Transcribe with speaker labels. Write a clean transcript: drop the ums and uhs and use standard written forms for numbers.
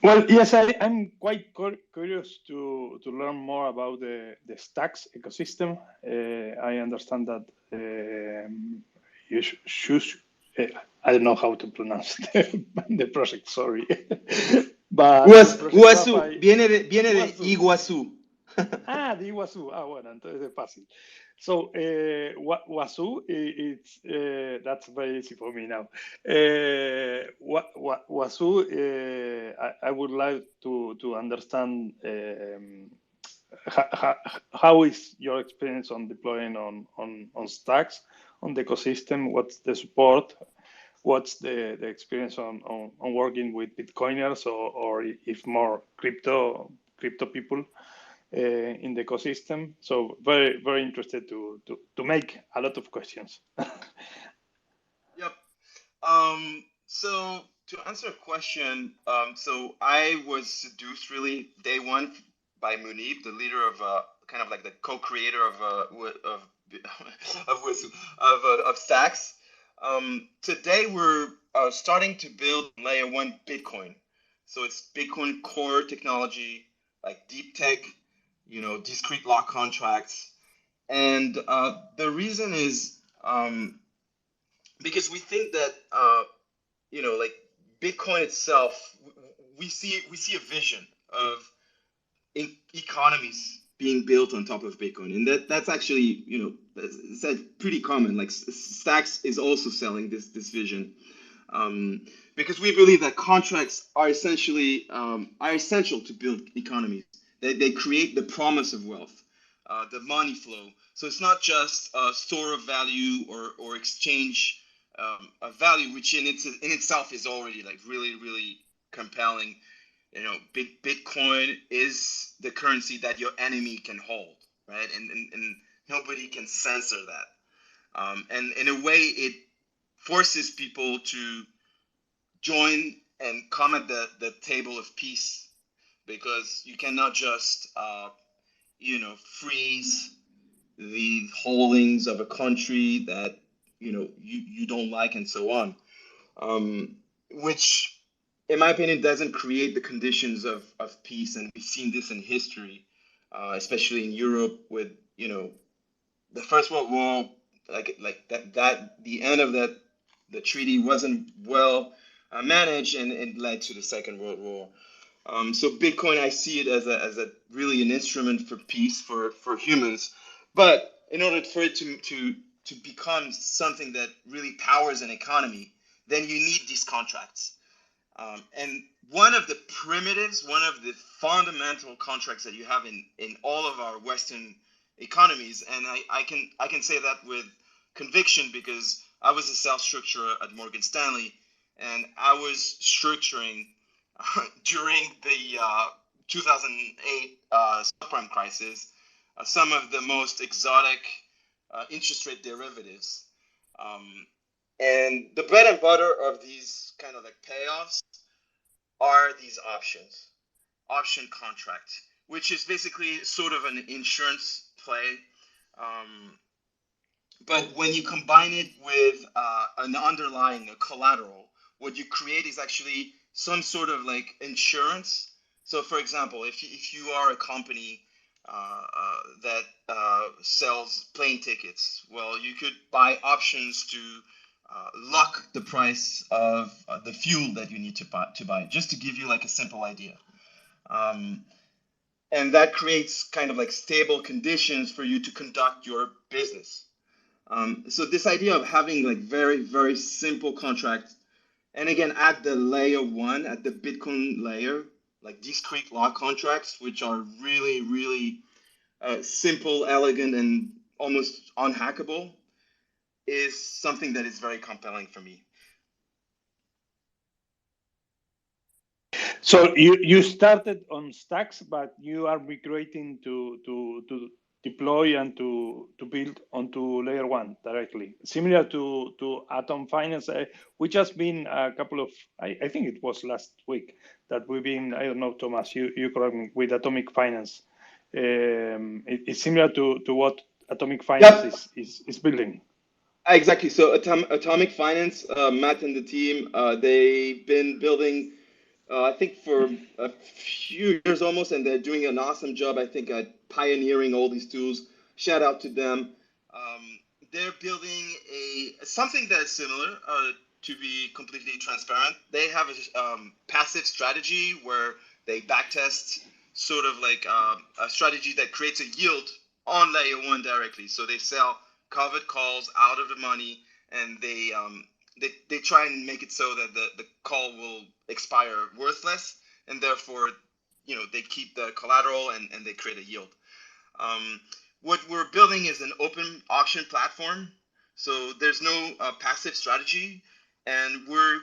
Speaker 1: Well, yes, I'm quite curious to learn more about the Stacks ecosystem. I understand that you should, I don't know how to pronounce the project, sorry. But the project
Speaker 2: Uasu,
Speaker 1: Wi-Fi,
Speaker 2: viene de
Speaker 1: Uasu.
Speaker 2: Iguazú.
Speaker 1: De Uasu. Bueno, entonces es fácil. So, Uasu, it's that's very easy for me now. Uasu, I would like to understand how is your experience on deploying on Stacks, on the ecosystem, what's the support, what's the experience on working with Bitcoiners or if more crypto people in the ecosystem. So very interested to make a lot of questions.
Speaker 2: Yep. So to answer a question, so I was seduced really day one by Munib, the leader of kind of like the co-creator of Stacks. Today we're starting to build layer one Bitcoin. So it's Bitcoin core technology, like deep tech, discrete lock contracts. And the reason is because we think that like Bitcoin itself, we see a vision of economies being built on top of Bitcoin, and that's actually that's pretty common. Like Stacks is also selling this vision, because we believe that contracts are essential to build economies. They create the promise of wealth, the money flow. So it's not just a store of value or exchange of value, which in itself is already like really compelling. Bitcoin is the currency that your enemy can hold, right? And nobody can censor that. And in a way, it forces people to join and come at the table of peace, because you cannot just freeze the holdings of a country that you don't like and so on, which in my opinion doesn't create the conditions of peace. And we've seen this in history, especially in Europe with the First World War, like that the end of the treaty wasn't well managed, and it led to the Second World War. So Bitcoin, I see it as a really an instrument for peace for humans. But in order for it to become something that really powers an economy, then you need these contracts. And one of the primitives, one of the fundamental contracts that you have in all of our Western economies, and I can say that with conviction because I was a sales structurer at Morgan Stanley, and I was structuring during the 2008 subprime crisis some of the most exotic interest rate derivatives. And the bread and butter of these kind of like payoffs are these option contract, which is basically sort of an insurance play. But when you combine it with an underlying collateral, what you create is actually some sort of like insurance. So for example, if you are a company that sells plane tickets, well, you could buy options to lock the price of the fuel that you need to buy, just to give you like a simple idea. And that creates kind of like stable conditions for you to conduct your business. So this idea of having like very, very simple contracts, and again, at the layer one, at the Bitcoin layer, like discrete law contracts, which are really, really simple, elegant, and almost unhackable, is something that is very compelling for me.
Speaker 1: So you started on Stacks, but you are migrating to deploy and to build onto layer one directly, similar to Atom Finance, which has been a couple of, I think it was last week that we've been, I don't know, Thomas, you correct me, with Atomic Finance. It's similar to what Atomic Finance is building.
Speaker 2: Exactly. So Atomic Finance, Matt and the team, they've been building I think for a few years almost, and they're doing an awesome job. I think at pioneering all these tools. Shout out to them. They're building a something that is similar. To be completely transparent, they have a passive strategy where they backtest sort of like a strategy that creates a yield on layer one directly. So they sell covered calls out of the money, and they try and make it so that the call will expire worthless, and therefore, they keep the collateral and they create a yield. What we're building is an open auction platform, so there's no passive strategy, and we're